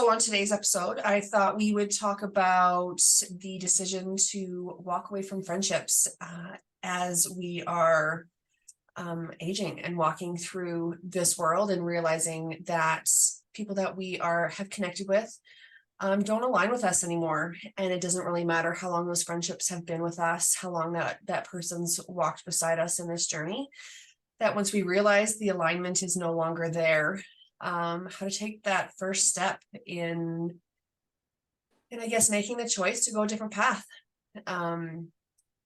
So on today's episode, I thought we would talk about the decision to walk away from friendships as we are aging and walking through this world and realizing that people that we have connected with don't align with us anymore. And it doesn't really matter how long those friendships have been with us, how long that person's walked beside us in this journey, that once we realize the alignment is no longer there, how to take that first step in I guess making the choice to go a different path.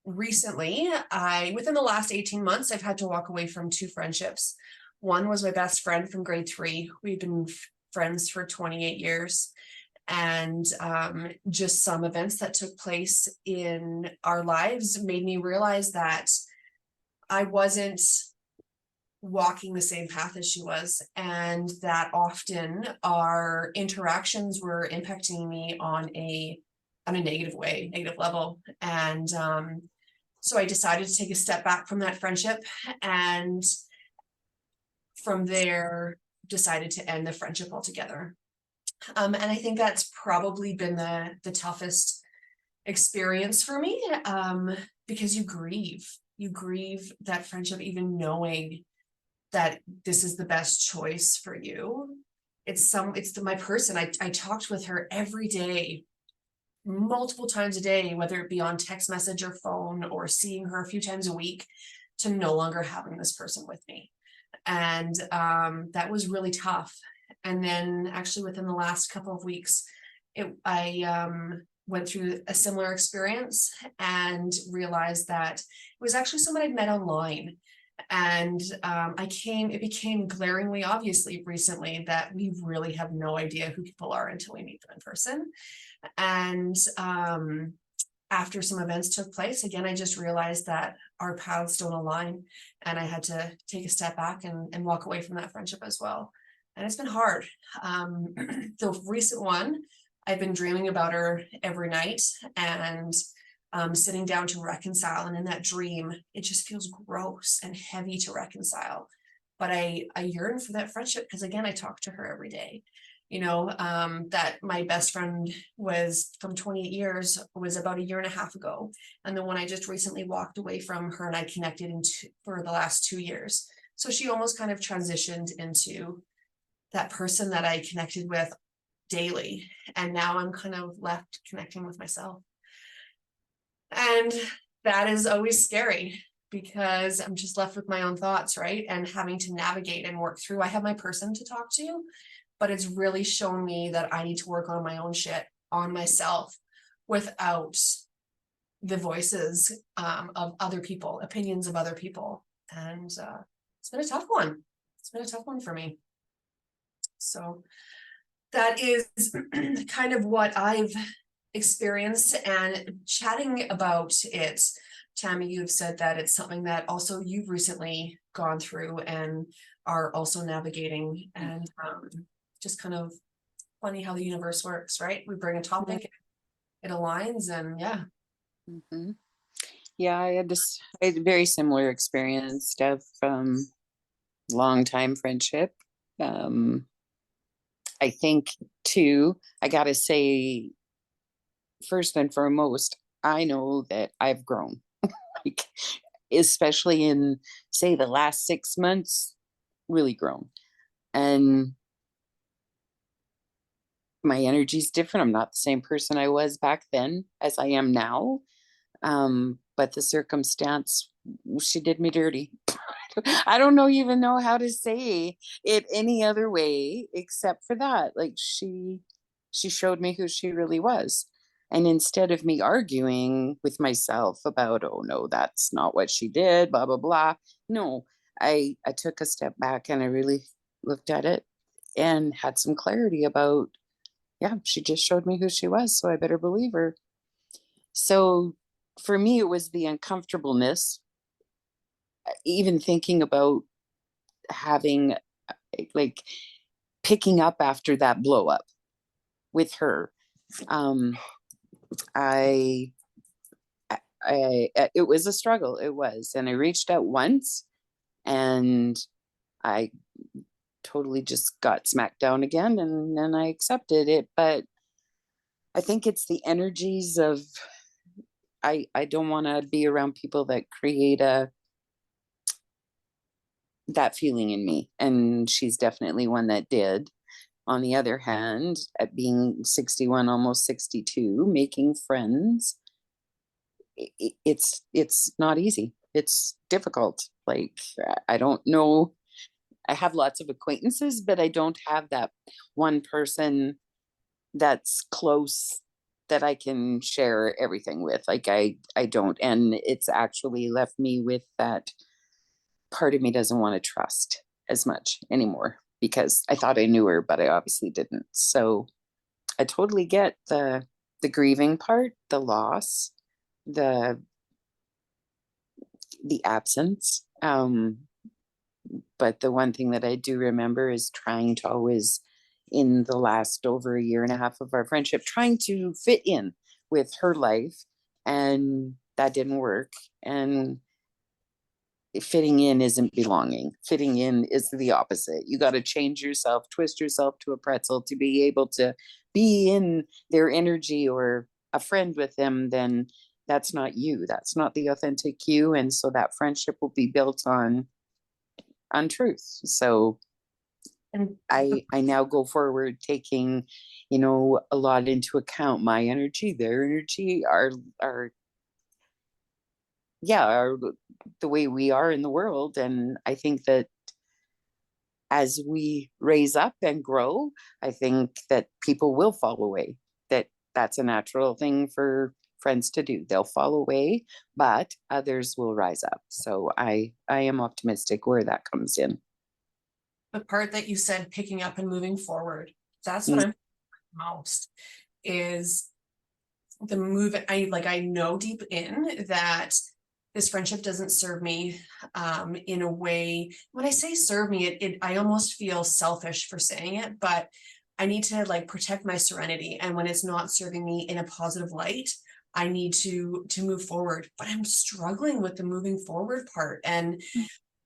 Recently, within the last 18 months, I've had to walk away from two friendships. One was my best friend from grade 3. We've been friends for 28 years. And just some events that took place in our lives made me realize that I wasn't walking the same path as she was, and that often our interactions were impacting me on a negative level. And so I decided to take a step back from that friendship, and from there decided to end the friendship altogether. And I think that's probably been the toughest experience for me, because you grieve that friendship, even knowing that this is the best choice for you. It's my person. I talked with her every day, multiple times a day, whether it be on text message or phone, or seeing her a few times a week, to no longer having this person with me. And that was really tough. And then actually within the last couple of weeks, I went through a similar experience and realized that it was actually someone I'd met online. And it became glaringly obviously recently that we really have no idea who people are until we meet them in person. And after some events took place, again, I just realized that our paths don't align, and I had to take a step back and walk away from that friendship as well. And it's been hard. The recent one, I've been dreaming about her every night, and sitting down to reconcile. And in that dream, it just feels gross and heavy to reconcile. But I yearn for that friendship because, again, I talk to her every day. That my best friend was from 28 years was about a year and a half ago. And the one I just recently walked away from, her and I connected for the last 2 years. So she almost kind of transitioned into that person that I connected with daily. And now I'm kind of left connecting with myself. And that is always scary because I'm just left with my own thoughts, right? And having to navigate and work through. I have my person to talk to, but it's really shown me that I need to work on my own shit, on myself, without the voices of other people, opinions of other people. And it's been a tough one. It's been a tough one for me. So that is kind of what I've experienced. And chatting about it, Tammy, you've said that it's something that also you've recently gone through and are also navigating. And just kind of funny how the universe works, right? We bring a topic, it aligns, and yeah. Mm-hmm. Yeah, I had a very similar experience, Steph, long time friendship. I think too, I gotta say, first and foremost, I know that I've grown, like, especially in, say, the last 6 months, really grown. And my energy's different. I'm not the same person I was back then as I am now. But the circumstance, she did me dirty. I don't even know how to say it any other way except for that. Like, she showed me who she really was. And instead of me arguing with myself about, oh no, that's not what she did, blah blah blah. No, I took a step back and I really looked at it and had some clarity about, yeah, she just showed me who she was, so I better believe her. So for me, it was the uncomfortableness, even thinking about having, like, picking up after that blow up with her. I it was a struggle. It was, and I reached out once, and I totally just got smacked down again, and then I accepted it. But I think it's the energies of, I don't want to be around people that create that feeling in me. And she's definitely one that did. On the other hand, at being 61, almost 62, making friends, it's not easy. It's difficult. Like, I don't know. I have lots of acquaintances, but I don't have that one person that's close that I can share everything with. Like, I don't. And it's actually left me with that part of me doesn't want to trust as much anymore, because I thought I knew her, but I obviously didn't. So I totally get the grieving part, the loss, the the absence. But the one thing that I do remember is trying to always, in the last over a year and a half of our friendship, trying to fit in with her life, and that didn't work. And fitting in isn't belonging. Fitting in is the opposite. You got to change yourself, twist yourself to a pretzel to be able to be in their energy or a friend with them. Then that's not you. That's not the authentic you. And so that friendship will be built on untruth. So And I now go forward taking, a lot into account, my energy, their energy, our yeah, the way we are in the world. And I think that as we raise up and grow, I think that people will fall away. That's a natural thing for friends to do. They'll fall away, but others will rise up. So I am optimistic where that comes in. the part that you said, picking up and moving forward, that's what Mm. I'm most is the move. I know deep in that this friendship doesn't serve me in a way. When I say serve me, I almost feel selfish for saying it, but I need to like protect my serenity. And when it's not serving me in a positive light, I need to move forward. But I'm struggling with the moving forward part. And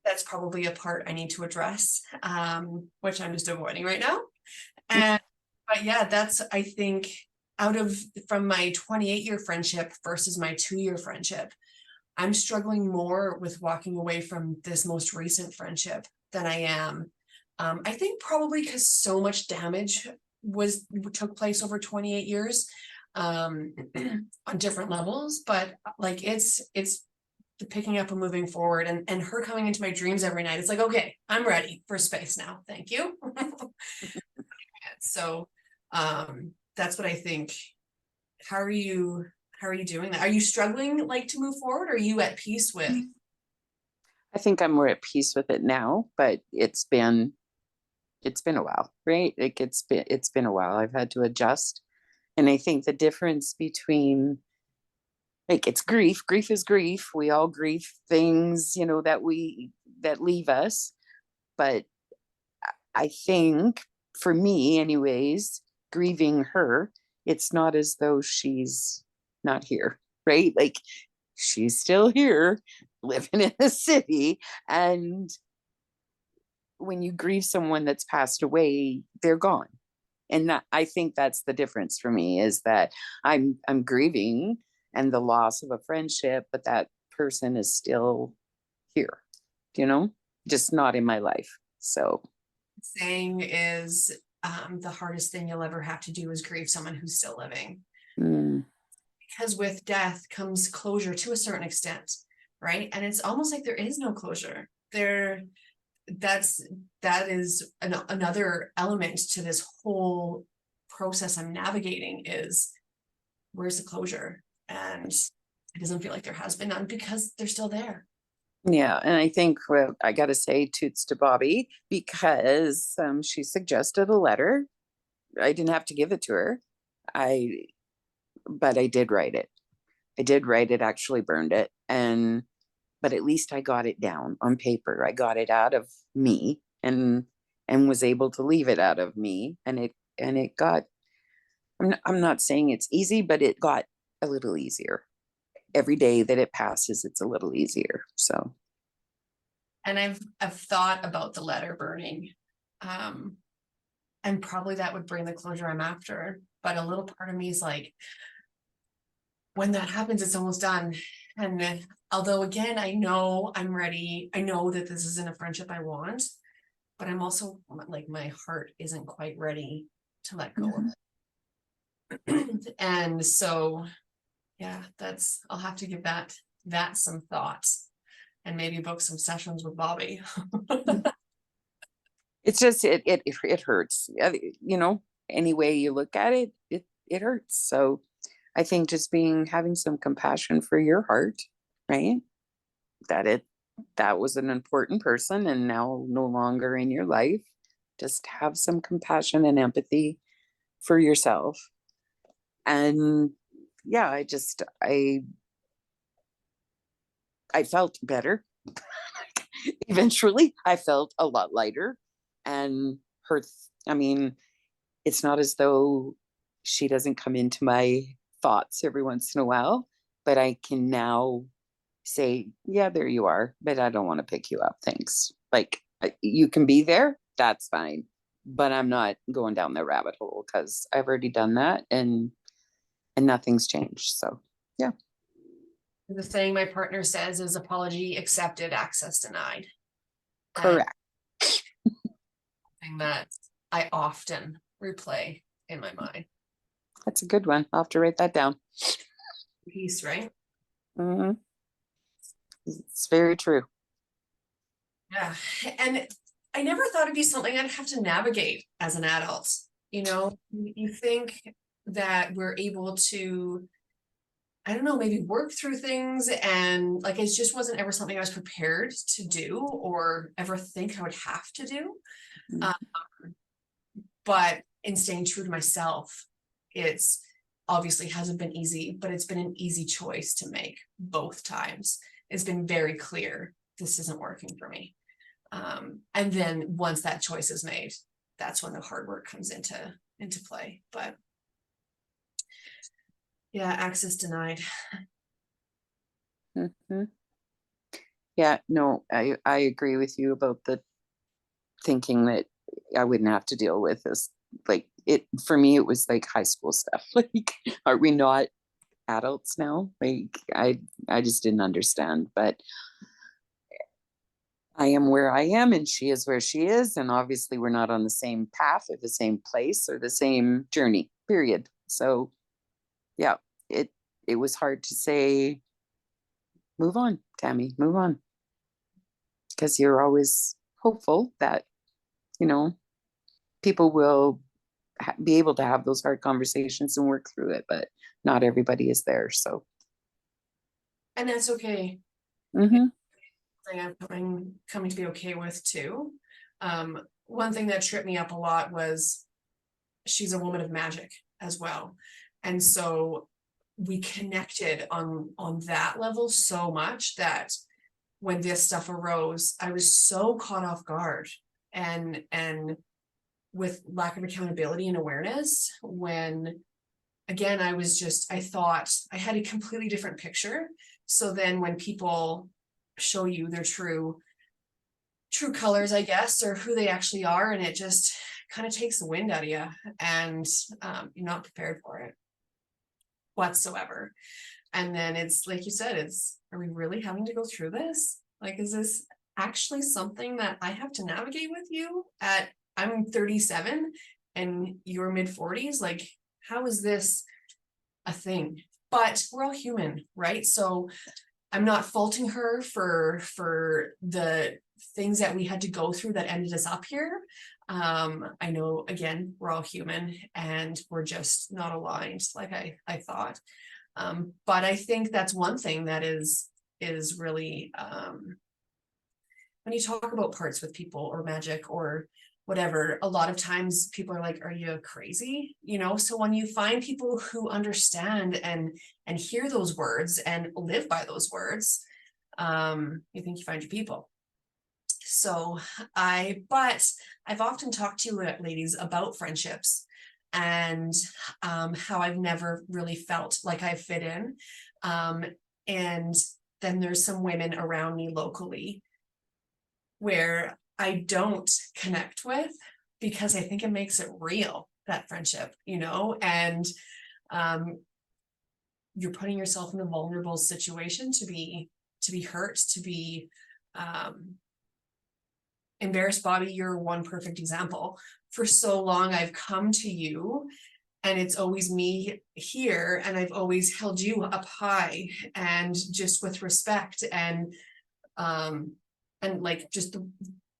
that's probably a part I need to address, which I'm just avoiding right now. And but yeah, that's, I think, out of from my 28-year friendship versus my 2-year friendship, I'm struggling more with walking away from this most recent friendship than I am. I think probably because so much damage took place over 28 years, on different levels. But like it's the picking up and moving forward, and her coming into my dreams every night. It's like, okay, I'm ready for space now. Thank you. So that's what I think. How are you doing that? Are you struggling like to move forward? Or are you at peace with? I think I'm more at peace with it now, but it's been a while, right? Like it's been a while. I've had to adjust. And I think the difference between, like, it's grief. Grief is grief. We all grieve things, that leave us. But I think, for me anyways, grieving her, it's not as though she's not here, right? Like, she's still here, living in the city. And when you grieve someone that's passed away, they're gone. And I think that's the difference for me, is that I'm grieving and the loss of a friendship, but that person is still here, you know, just not in my life. So Saying is, the hardest thing you'll ever have to do is grieve someone who's still living. mm, Because with death comes closure to a certain extent, right? And it's almost like there is no closure there. that's that is another element to this whole process I'm navigating, is where's the closure? And it doesn't feel like there has been none because they're still there. yeah, and I think, well, I got to say toots to Bobby, because she suggested a letter. I didn't have to give it to her. I but I did write it. I did write it, actually burned it. And but at least I got it down on paper. I got it out of me, and was able to leave it out of me. And it got, I'm not saying it's easy, but it got a little easier. Every day that it passes, it's a little easier. So And I've thought about the letter burning, And probably that would bring the closure I'm after. But a little part of me is like, when that happens, it's almost done. And although again, I know I'm ready, I know that this isn't a friendship I want, but I'm also like, my heart isn't quite ready to let go of it. And so, yeah, I'll have to give that some thoughts and maybe book some sessions with Bobbi. It's just, it hurts. You know, any way you look at it, it hurts. So I think just having some compassion for your heart, right? That was an important person and now no longer in your life. Just have some compassion and empathy for yourself. And yeah, I felt better. Eventually, I felt a lot lighter. And I mean, it's not as though she doesn't come into my thoughts every once in a while, but I can now say, yeah, there you are, but I don't want to pick you up. Thanks. Like, you can be there, that's fine. But I'm not going down the rabbit hole because I've already done that and nothing's changed. So yeah. The thing my partner says is apology accepted, access denied. Correct. Thing that I often replay in my mind. That's a good one. I'll have to write that down. Peace, right? Mm-hmm. It's very true. Yeah. And I never thought it'd be something I'd have to navigate as an adult. You know, you think that we're able to, I don't know, maybe work through things, and like it just wasn't ever something I was prepared to do or ever think I would have to do. But in staying true to myself, it's obviously hasn't been easy, but it's been an easy choice to make both times. It's been very clear this isn't working for me. And then once that choice is made, that's when the hard work comes into play. But yeah, access denied. Mm-hmm. Yeah, no, I agree with you about the thinking that I wouldn't have to deal with this. Like it for me, it was like high school stuff. Like, are we not adults now? Like I just didn't understand. But I am where I am and she is where she is. And obviously we're not on the same path or the same place or the same journey, period. So yeah, it was hard to say, move on, Tammy, move on. Because you're always hopeful that, you know, people will be able to have those hard conversations and work through it, but not everybody is there. So, And that's okay. mm-hmm. I'm coming to be okay with too. One thing that tripped me up a lot was she's a woman of magic as well. And so we connected on that level so much that when this stuff arose, I was so caught off guard and with lack of accountability and awareness when again I thought I had a completely different picture. So then when people show you their true colors, I guess, or who they actually are, and it just kind of takes the wind out of you, and you're not prepared for it whatsoever. And then it's like you said, are we really having to go through this? Like, is this actually something that I have to navigate with you I'm 37 and you're mid 40s? Like, how is this a thing? But we're all human, right? So I'm not faulting her for the things that we had to go through that ended us up here. I know, again, we're all human and we're just not aligned like I thought. But I think that's one thing that is really, when you talk about parts with people or magic or whatever, a lot of times people are like, are you crazy? You know, so when you find people who understand and hear those words and live by those words, you think you find your people. So but I've often talked to you ladies about friendships and how I've never really felt like I fit in. And then there's some women around me locally where I don't connect with, because I think it makes it real, that friendship, you know, and you're putting yourself in a vulnerable situation to be hurt, to be embarrassed. Bobbi, you're one perfect example. For so long, I've come to you and it's always me here, and I've always held you up high and just with respect and like just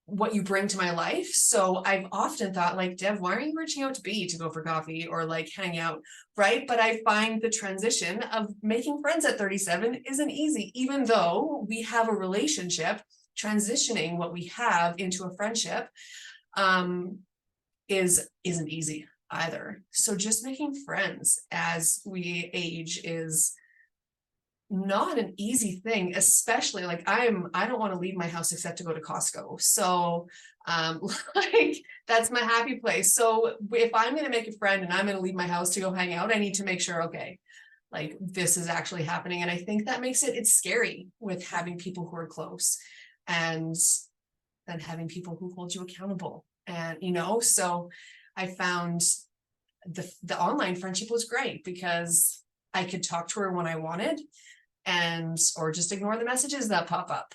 what you bring to my life. So I've often thought, like, Dev, why aren't you reaching out to B to go for coffee or like hang out, right? But I find the transition of making friends at 37 isn't easy, even though we have a relationship. Transitioning what we have into a friendship isn't easy either. So just making friends as we age is not an easy thing, especially like I don't want to leave my house except to go to Costco. So like that's my happy place. So if I'm going to make a friend and I'm going to leave my house to go hang out, I need to make sure, okay, like this is actually happening. And I think that makes it's scary with having people who are close and then having people who hold you accountable. And you know, so I found the online friendship was great because I could talk to her when I wanted, and or just ignore the messages that pop up.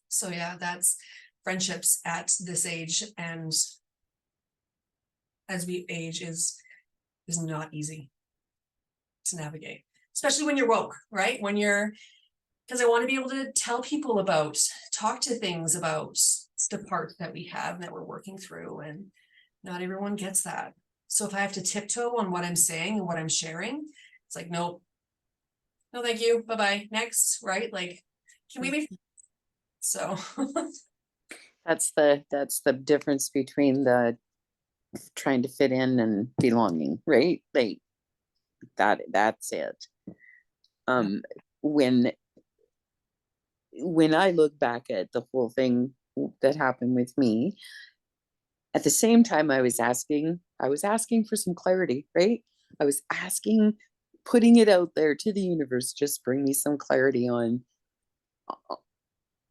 So yeah, that's friendships at this age and as we age is not easy to navigate, especially when you're woke, right? When you're, because I want to be able to tell people about, talk to things about the parts that we have and that we're working through, and not everyone gets that. So if I have to tiptoe on what I'm saying and what I'm sharing, it's like, nope, no, thank you. Bye-bye. Next, right? Like, can we be? So That's the difference between the trying to fit in and belonging, right? Like that's it. When I look back at the whole thing that happened with me, at the same time I was asking for some clarity, right? I was asking, putting it out there to the universe, just bring me some clarity on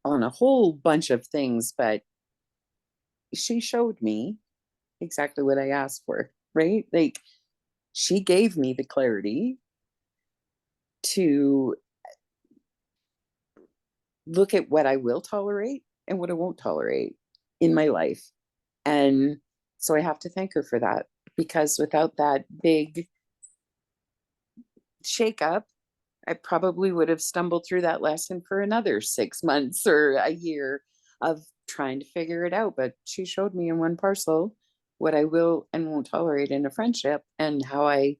a whole bunch of things. But she showed me exactly what I asked for, right? Like she gave me the clarity to look at what I will tolerate and what I won't tolerate in my life. And so I have to thank her for that, because without that big shakeup, I probably would have stumbled through that lesson for another 6 months or a year of trying to figure it out. But she showed me in one parcel what I will and won't tolerate in a friendship, and how I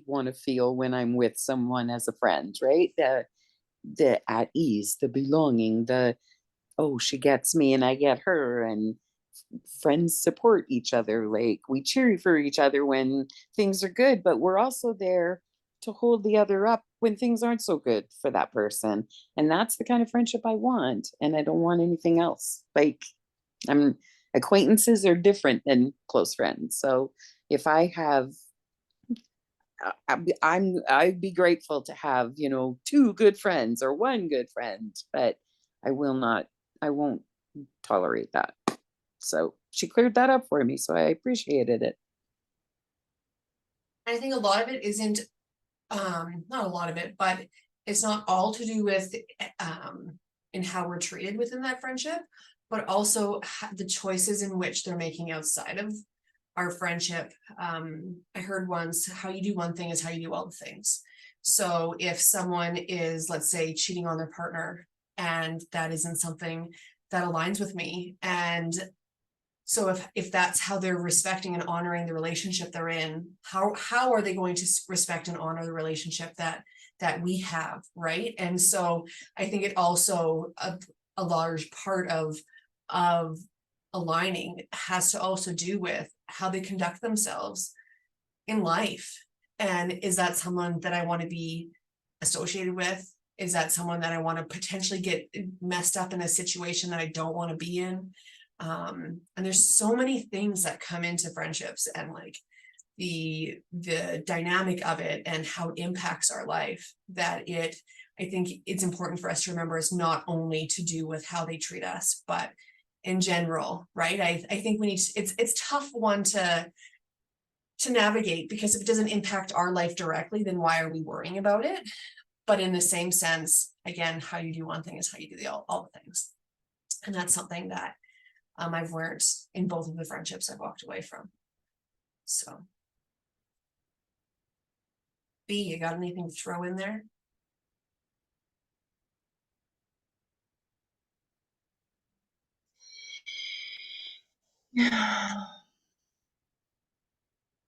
want to feel when I'm with someone as a friend, right? The at ease, the belonging, the, oh, she gets me and I get her, and friends support each other. Like we cheer for each other when things are good, but we're also there to hold the other up when things aren't so good for that person. And that's the kind of friendship I want. And I don't want anything else. Like acquaintances are different than close friends. So if I have, I'd be grateful to have, 2 good friends or 1 good friend, but I won't tolerate that. So she cleared that up for me. So I appreciated it. I think a lot of it isn't, not a lot of it, but it's not all to do with in how we're treated within that friendship, but also the choices in which they're making outside of our friendship. I heard once, how you do one thing is how you do all the things. So if someone is, let's say, cheating on their partner, and that isn't something that aligns with me, and so if that's how they're respecting and honoring the relationship they're in, how are they going to respect and honor the relationship that we have, right? And so I think it also a large part of aligning has to also do with how they conduct themselves in life. And is that someone that I want to be associated with? Is that someone that I want to potentially get messed up in a situation that I don't want to be in? And there's so many things that come into friendships, and like the dynamic of it and how it impacts our life, that I think it's important for us to remember it's not only to do with how they treat us, but in general, right? I think we need to, it's tough one to navigate, because if it doesn't impact our life directly, then why are we worrying about it? But in the same sense, again, how you do one thing is how you do all the things. And that's something that I've learned in both of the friendships I've walked away from. So, B, you got anything to throw in there?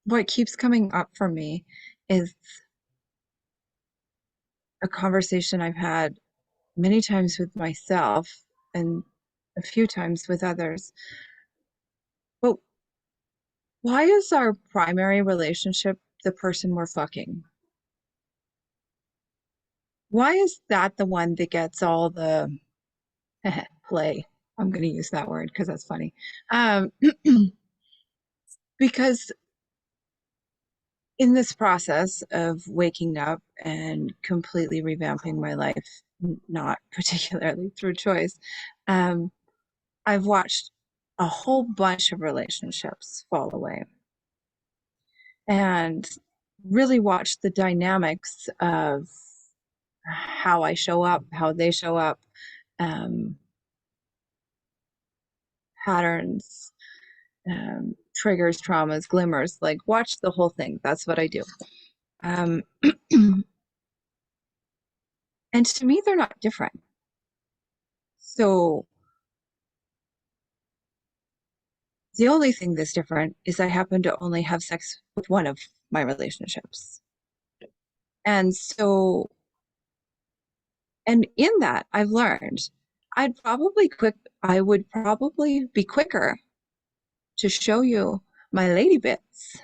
What keeps coming up for me is a conversation I've had many times with myself and a few times with others. But why is our primary relationship the person we're fucking? Why is that the one that gets all the play? I'm going to use that word because that's funny. Um, because in this process of waking up and completely revamping my life, not particularly through choice, um, I've watched a whole bunch of relationships fall away and really watched the dynamics of how I show up, how they show up, um, patterns, triggers, traumas, glimmers, like watch the whole thing. That's what I do. Um, and to me, they're not different. So the only thing that's different is I happen to only have sex with one of my relationships. And so, and in that, I've learned I would probably be quicker to show you my lady bits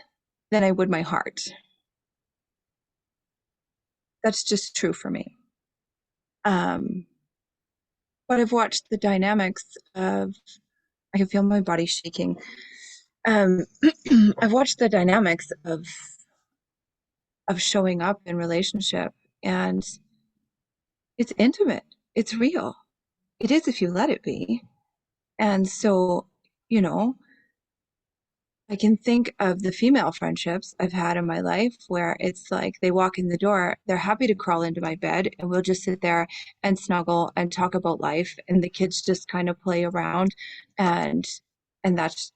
than I would my heart. That's just true for me. But I've watched the dynamics of, I can feel my body shaking. I've watched the dynamics of showing up in relationship, and it's intimate. It's real. It is if you let it be. And so, you know, I can think of the female friendships I've had in my life where it's like they walk in the door, they're happy to crawl into my bed, and we'll just sit there and snuggle and talk about life, and the kids just kind of play around, and that's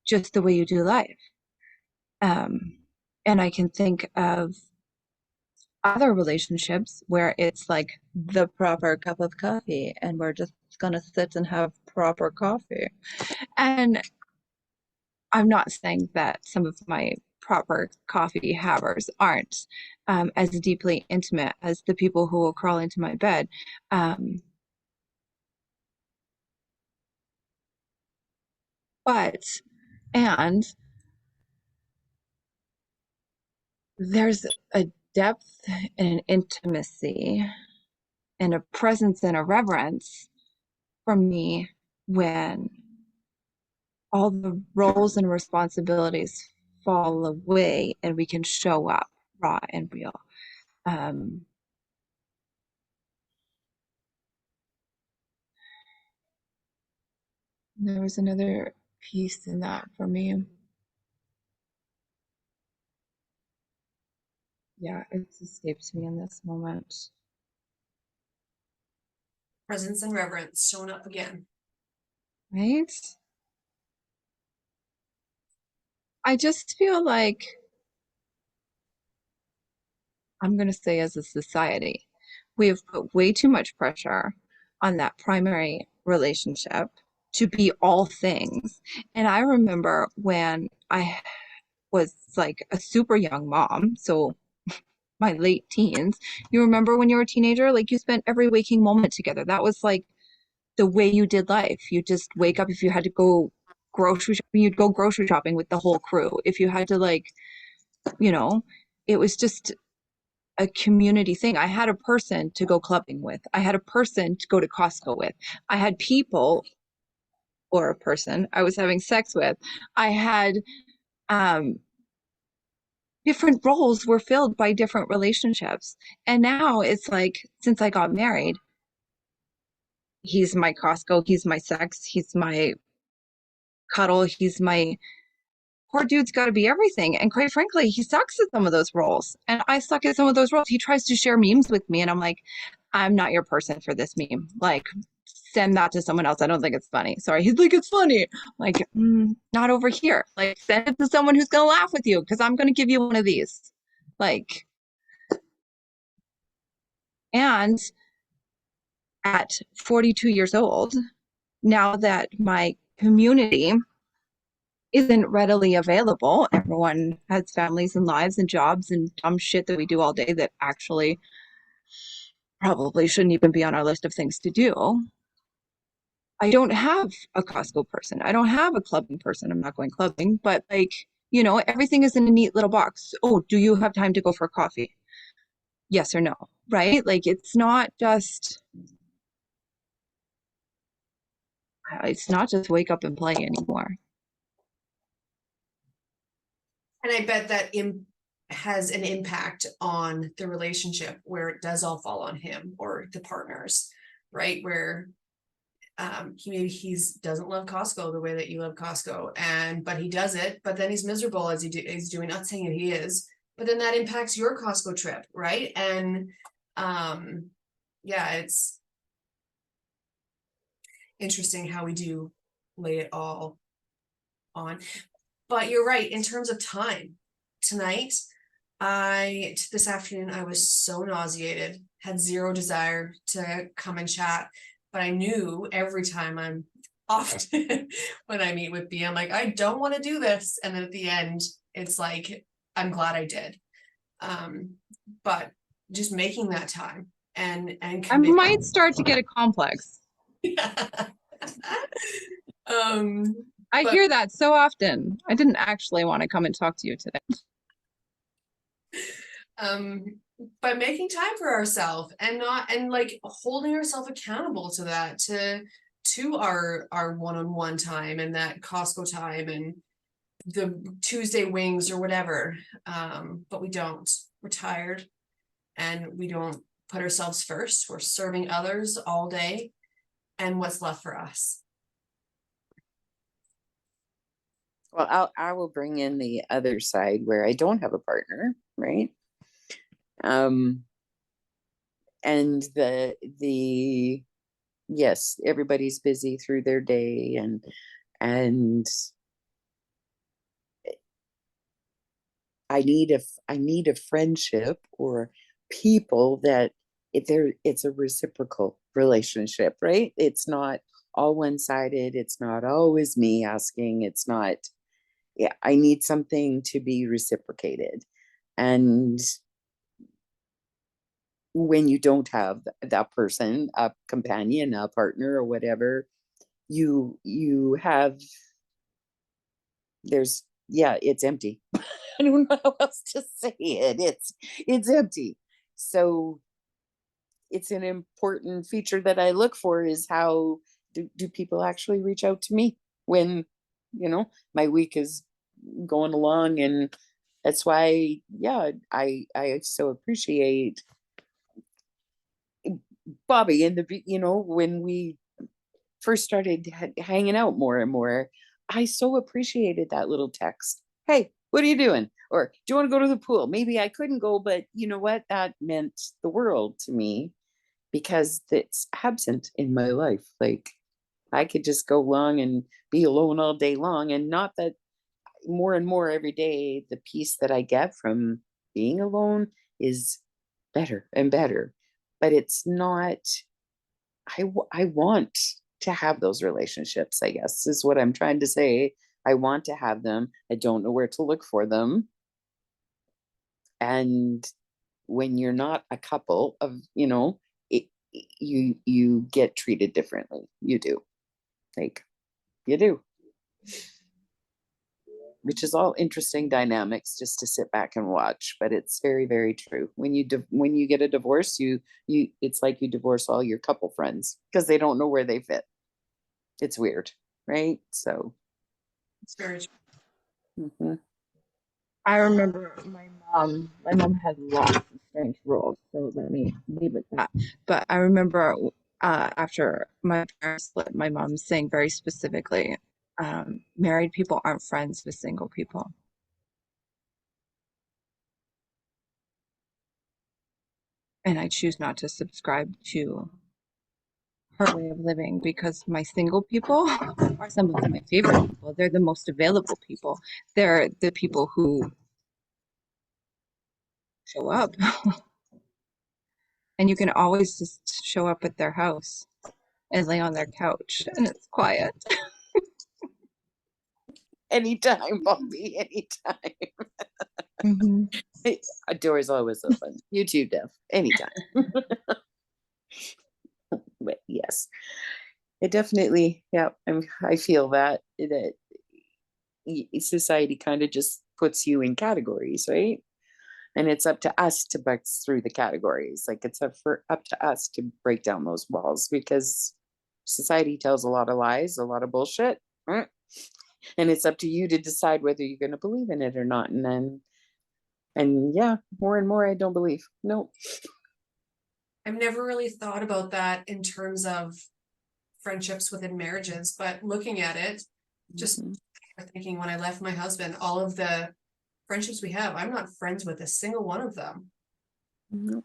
just the way you do life. And I can think of other relationships where it's like the proper cup of coffee and we're just gonna sit and have proper coffee. And I'm not saying that some of my proper coffee havers aren't as deeply intimate as the people who will crawl into my bed. But, and there's a depth and an intimacy and a presence and a reverence from me when all the roles and responsibilities fall away and we can show up raw and real. There was another piece in that for me. Yeah, it's escaped me in this moment. Presence and reverence showing up again. Right? I just feel like, I'm going to say as a society, we have put way too much pressure on that primary relationship to be all things. And I remember when I was like a super young mom, so my late teens, you remember when you were a teenager, like you spent every waking moment together. That was like the way you did life. You just wake up. If you had to go grocery shopping, you'd go grocery shopping with the whole crew. If you had to, like, you know, it was just a community thing. I had a person to go clubbing with. I had a person to go to Costco with. I had people, or a person I was having sex with. I had um different roles were filled by different relationships. And now it's like, since I got married, He's my Costco, he's my sex, he's my cuddle, he's my poor dude's got to be everything. And quite frankly, he sucks at some of those roles. And I suck at some of those roles. He tries to share memes with me, and I'm like, I'm not your person for this meme. Like, send that to someone else. I don't think it's funny. Sorry. He's like, it's funny. Like, not over here. Like, send it to someone who's going to laugh with you because I'm going to give you one of these. Like, and at 42 years old, now that my community isn't readily available. Everyone has families and lives and jobs and dumb shit that we do all day that actually probably shouldn't even be on our list of things to do. I don't have a Costco person. I don't have a clubbing person. I'm not going clubbing, but like, everything is in a neat little box. Oh, do you have time to go for coffee? Yes or no, right? Like, it's not just wake up and play anymore. And I bet that has an impact on the relationship where it does all fall on him or the partners, right? Where he's doesn't love Costco the way that you love Costco, but he does it, but then he's miserable as he's doing. Not saying that he is, but then that impacts your Costco trip, right? And yeah, it's interesting how we do lay it all on. But you're right, in terms of time. Tonight, this afternoon, I was so nauseated, had zero desire to come and chat, but I knew every time I'm often when I meet with B, I'm like, I don't want to do this. And then at the end, it's like, I'm glad I did. But just making that time and I might start to get a complex. I but hear that so often. I didn't actually want to come and talk to you today. By making time for ourselves and like holding ourselves accountable to that, to our one-on-one time and that Costco time and the Tuesday wings or whatever. But we don't. We're tired and we don't put ourselves first. We're serving others all day, and what's left for us. Well, I will bring in the other side where I don't have a partner, right? And the yes, everybody's busy through their day, and I need a friendship or people that it's a reciprocal relationship, right? It's not all one-sided. It's not always me asking. It's not, yeah, I need something to be reciprocated. And when you don't have that person, a companion, a partner, or whatever, you have, there's, yeah, it's empty. I don't know how else to say it. It's empty. So it's an important feature that I look for is how do people actually reach out to me when, my week is going along. And that's why, yeah, I so appreciate Bobbi and when we first started hanging out more and more, I so appreciated that little text. Hey, what are you doing? Or do you want to go to the pool? Maybe I couldn't go, but you know what? That meant the world to me because it's absent in my life. Like I could just go along and be alone all day long. And not that more and more every day, the peace that I get from being alone is better and better. But it's not, I want to have those relationships, I guess, is what I'm trying to say. I want to have them. I don't know where to look for them. And when you're not a couple of, it, you get treated differently. You do. Like, you do. Which is all interesting dynamics just to sit back and watch, but it's very, very true. When you get a divorce, you it's like you divorce all your couple friends because they don't know where they fit. It's weird, right? So It's very true. mhm. I remember my mom had lots of strange rules, so let me leave it at that. But I remember after my parents split, my mom saying very specifically, married people aren't friends with single people. And I choose not to subscribe to her way of living because my single people are some of my favorite people. They're the most available people. They're the people who show up. And you can always just show up at their house and lay on their couch and it's quiet. Anytime, Bobby, anytime. Mm-hmm. A door is always open. You too, Dev. Anytime. But yes, it definitely, yeah, I feel that society kind of just puts you in categories, right? And it's up to us to bust through the categories. Like it's up to us to break down those walls because society tells a lot of lies, a lot of bullshit. And it's up to you to decide whether you're going to believe in it or not. And yeah, more and more I don't believe. No. I've never really thought about that in terms of friendships within marriages, but looking at it, just thinking when I left my husband, all of the friendships we have, I'm not friends with a single one of them. Mhm.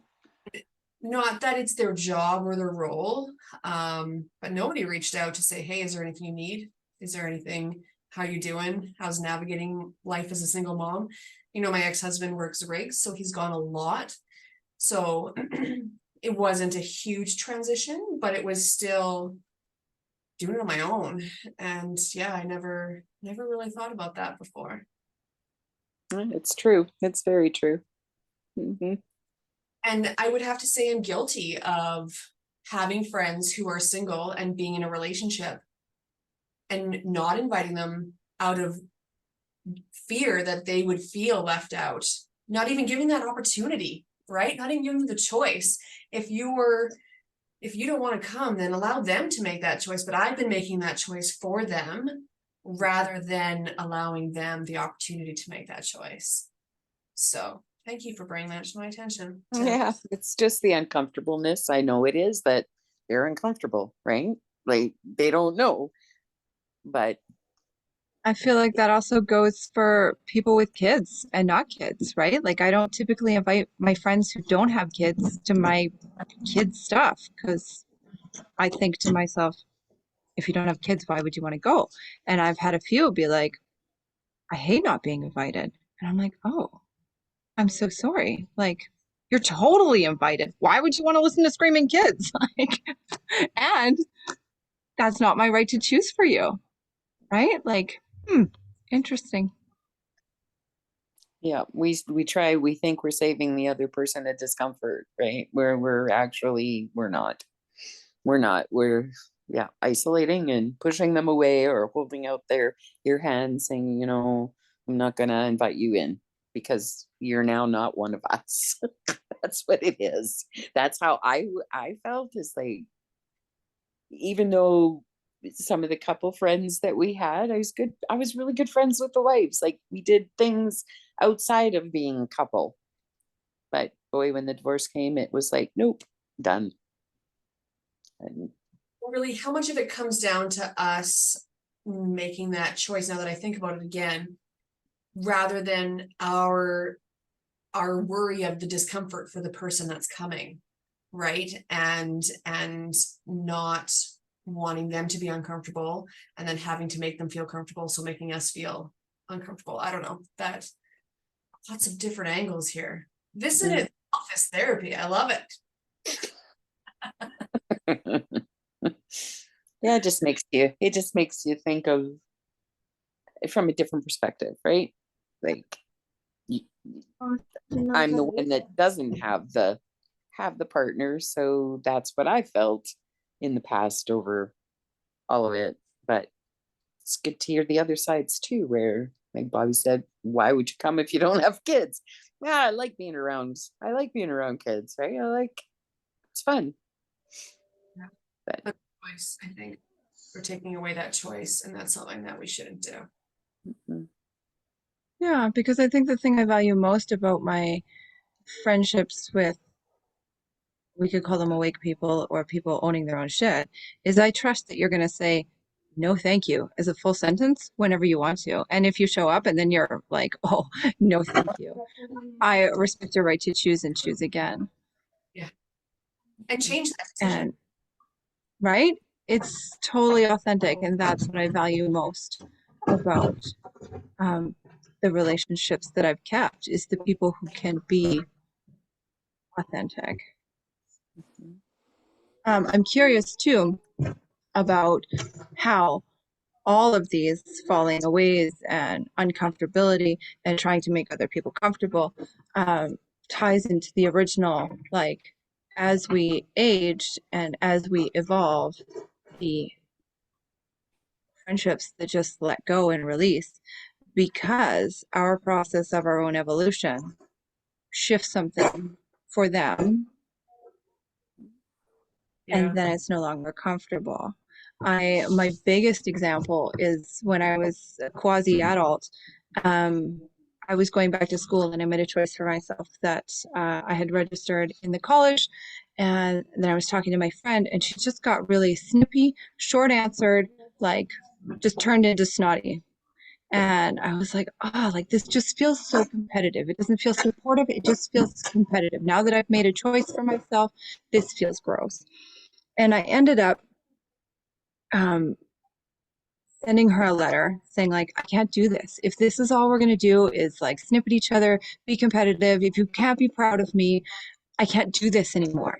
Not that it's their job or their role, but nobody reached out to say, hey, is there anything you need? Is there anything, how you doing? How's navigating life as a single mom? You know, my ex-husband works rigs, so he's gone a lot. So it wasn't a huge transition, but it was still doing it on my own. And yeah, I never really thought about that before. It's true. It's very true. Mm-hmm. And I would have to say I'm guilty of having friends who are single and being in a relationship and not inviting them out of fear that they would feel left out, not even giving that opportunity, right? Not even giving them the choice. If you don't want to come, then allow them to make that choice. But I've been making that choice for them rather than allowing them the opportunity to make that choice. So thank you for bringing that to my attention. Yeah, it's just the uncomfortableness. I know it is that they're uncomfortable, right? Like they don't know, but I feel like that also goes for people with kids and not kids, right? Like I don't typically invite my friends who don't have kids to my kids' stuff because I think to myself, if you don't have kids, why would you want to go? And I've had a few be like, I hate not being invited. And I'm like, oh, I'm so sorry. Like, you're totally invited. Why would you want to listen to screaming kids? Like, and that's not my right to choose for you, right? Like, interesting. yeah, we try, we think we're saving the other person a discomfort, right? Where we're not. We're yeah, isolating and pushing them away or holding out your hand saying, I'm not gonna invite you in because you're now not one of us. That's what it is. That's how I felt, is like, even though some of the couple friends that we had, I was really good friends with the wives. Like we did things outside of being a couple. But boy, when the divorce came, it was like, nope, done. And Really, how much of it comes down to us making that choice, now that I think about it again, rather than our worry of the discomfort for the person that's coming, right? And not wanting them to be uncomfortable and then having to make them feel comfortable, so making us feel uncomfortable. I don't know, that lots of different angles here. This is office therapy. I love it. yeah, it just makes you think of it from a different perspective, right? Like I'm the one that doesn't have the partner, so that's what I felt in the past over all of it. But it's good to hear the other sides too, where like Bobby said, why would you come if you don't have kids? Yeah, I like being around kids, right? It's fun. Yeah. But Choice, I think we're taking away that choice, and that's something that we shouldn't do. Yeah, because I think the thing I value most about my friendships with we could call them awake people or people owning their own shit, is I trust that you're going to say, no, thank you, as a full sentence whenever you want to. And if you show up and then you're like, oh, no, thank you, I respect your right to choose and choose again. Yeah. And change that decision. And right? It's totally authentic. And that's what I value most about the relationships that I've kept, is the people who can be authentic. I'm curious too about how all of these falling aways and uncomfortability and trying to make other people comfortable ties into the original, like, as we age and as we evolve, the friendships that just let go and release, because our process of our own evolution shifts something for them, Yeah. and then it's no longer comfortable. My biggest example is when I was a quasi-adult. I was going back to school and I made a choice for myself that I had registered in the college, and then I was talking to my friend and she just got really snippy, short answered, like just turned into snotty. And I was like, oh, like this just feels so competitive. It doesn't feel supportive. It just feels competitive. Now that I've made a choice for myself, this feels gross. And I ended up sending her a letter saying, like, I can't do this. If this is all we're going to do is like snip at each other, be competitive, if you can't be proud of me, I can't do this anymore.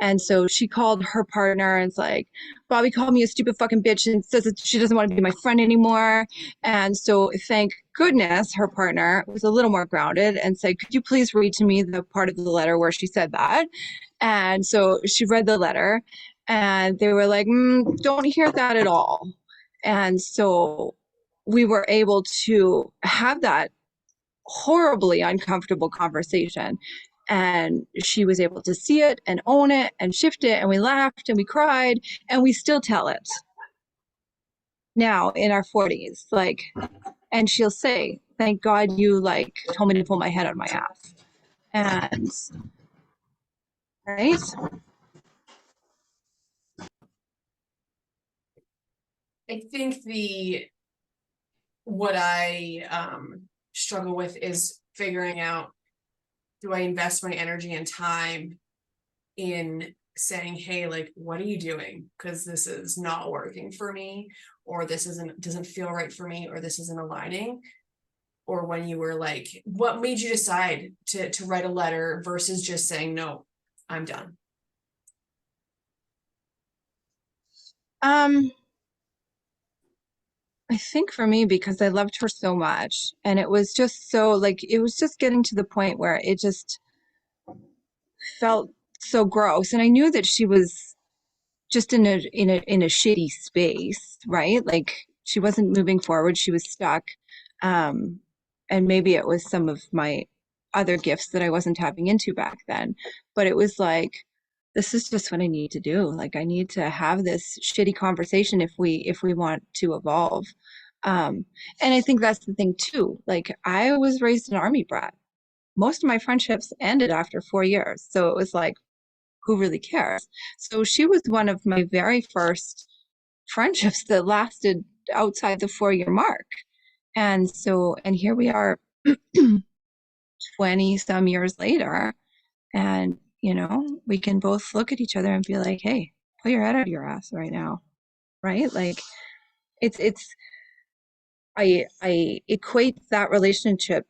And so she called her partner and it's like, Bobbi called me a stupid fucking bitch and says that she doesn't want to be my friend anymore. And so thank goodness her partner was a little more grounded and said, could you please read to me the part of the letter where she said that? And so she read the letter and they were like, don't hear that at all. And so we were able to have that horribly uncomfortable conversation. And she was able to see it and own it and shift it. And we laughed and we cried and we still tell it now in our 40s. Like, and she'll say, thank God you like told me to pull my head out of my ass. And right. I think what I struggle with is figuring out, do I invest my energy and time in saying, hey, like, what are you doing? Because this is not working for me, or this doesn't feel right for me, or this isn't aligning. Or when you were like, what made you decide to write a letter versus just saying, no, I'm done? I think for me, because I loved her so much, and it was just so, like, it was just getting to the point where it just felt so gross. And I knew that she was just in a shitty space, right? Like she wasn't moving forward, she was stuck. Um, and maybe it was some of my other gifts that I wasn't tapping into back then. But it was like, this is just what I need to do. Like I need to have this shitty conversation if we want to evolve. And I think that's the thing too. Like I was raised an army brat. Most of my friendships ended after 4 years. So it was like, who really cares? So she was one of my very first friendships that lasted outside the 4 year mark. And so, and here we are 20 some years later. And, we can both look at each other and be like, hey, pull your head out of your ass right now. Right? Like I equate that relationship,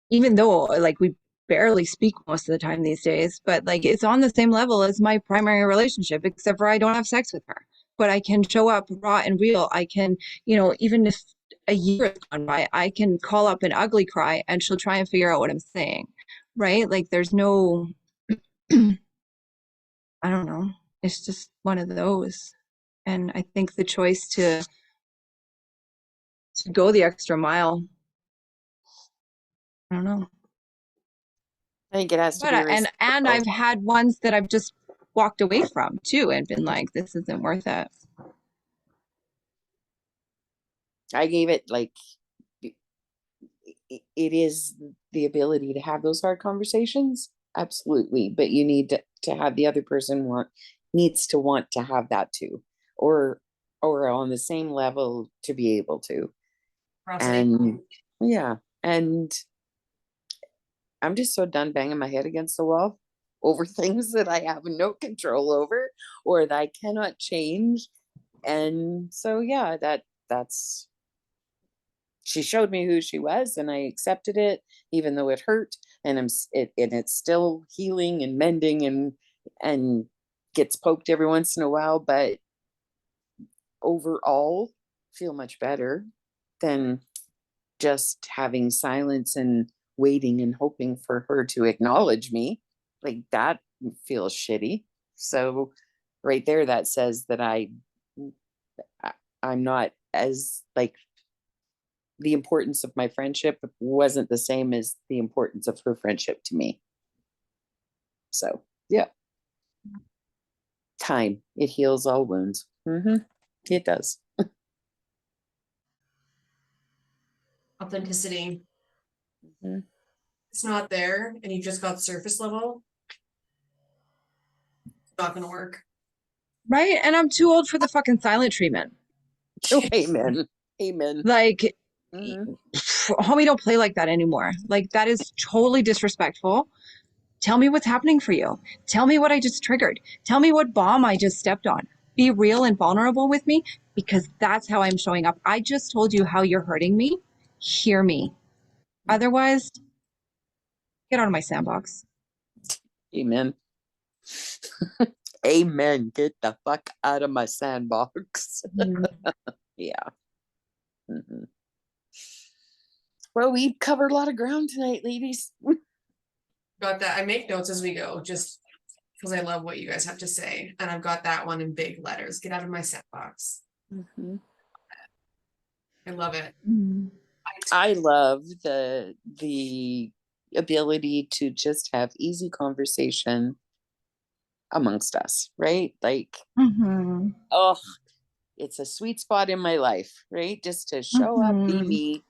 even though like we barely speak most of the time these days, but like it's on the same level as my primary relationship, except for I don't have sex with her. But I can show up raw and real. I can, even if a year has gone by, I can call up an ugly cry and she'll try and figure out what I'm saying. Right? Like there's no, I don't know. It's just one of those. And I think the choice to go the extra mile, I don't know. I think it has to But be and reciprocal. I've had ones that I've just walked away from too and been like, this isn't worth it. I gave it like it is the ability to have those hard conversations. absolutely. But you need to have the other person needs to want to have that too, or on the same level to be able to. And yeah, and I'm just so done banging my head against the wall over things that I have no control over or that I cannot change. And so yeah, that's she showed me who she was, and I accepted it, even though it hurt, and it's still healing and mending and gets poked every once in a while, but overall feel much better than just having silence and waiting and hoping for her to acknowledge me. Like that feels shitty. So right there, that says that I'm not as like, the importance of my friendship wasn't the same as the importance of her friendship to me. So yeah, time, it heals all wounds. It does. Authenticity. Mhm. It's not there and you just got surface level. It's not gonna work. Right? And I'm too old for the fucking silent treatment. Oh, amen. Amen. Like, Mhm. homie, don't play like that anymore. Like, that is totally disrespectful. Tell me what's happening for you. Tell me what I just triggered. Tell me what bomb I just stepped on. Be real and vulnerable with me, because that's how I'm showing up. I just told you how you're hurting me. Hear me. Otherwise, get out of my sandbox. Amen. Amen. Get the fuck out of my sandbox. Yeah. Mhm. Well, we covered a lot of ground tonight, ladies. Got that. I make notes as we go, just because I love what you guys have to say. And I've got that one in big letters. Get out of my sandbox. Mhm. I love it. I love the ability to just have easy conversation amongst us, right? Like, oh, it's a sweet spot in my life, right? Just to show up, be me,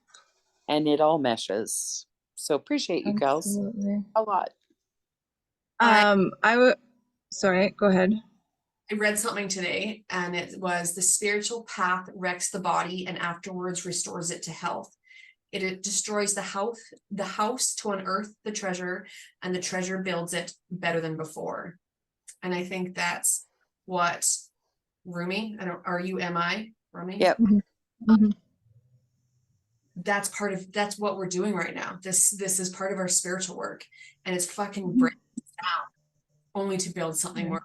and it all meshes. So appreciate you gals Absolutely. a lot. Sorry, go ahead. I read something today and it was the spiritual path wrecks the body and afterwards restores it to health. It destroys the house to unearth the treasure, and the treasure builds it better than before. And I think that's what Rumi, I don't, RUMI, Rumi? Yep. That's what we're doing right now. This is part of our spiritual work, and it's fucking breaking down only to build something more.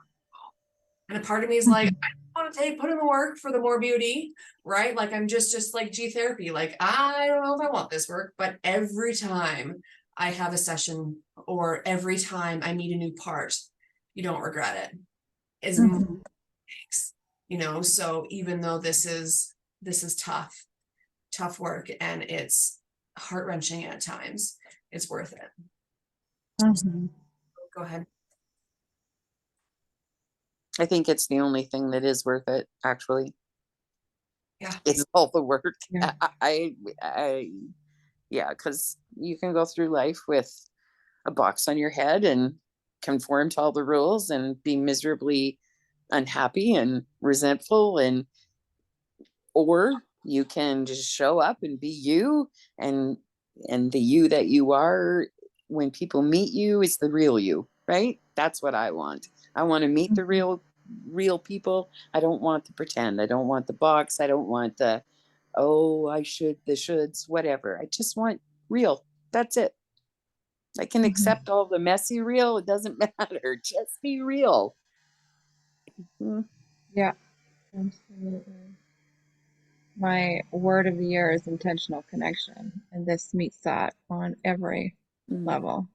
And a part of me is like, I don't want to put in the work for the more beauty, right? Like I'm just like G therapy. Like, I don't know if I want this work, but every time I have a session or every time I meet a new part, you don't regret it. Is you know, so even though this is tough work and it's heart-wrenching at times, it's worth it. Go ahead. I think it's the only thing that is worth it, actually. Yeah. It's all the work. Yeah. Yeah, because you can go through life with a box on your head and conform to all the rules and be miserably unhappy and resentful, or you can just show up and be you, and the you that you are when people meet you is the real you, right? That's what I want. I want to meet the real people. I don't want the pretend. I don't want the box. I don't want the I should, the shoulds, whatever. I just want real. That's it. I can accept all the messy real. It doesn't matter. Just be real. Yeah, absolutely. My word of the year is intentional connection, and this meets that on every level.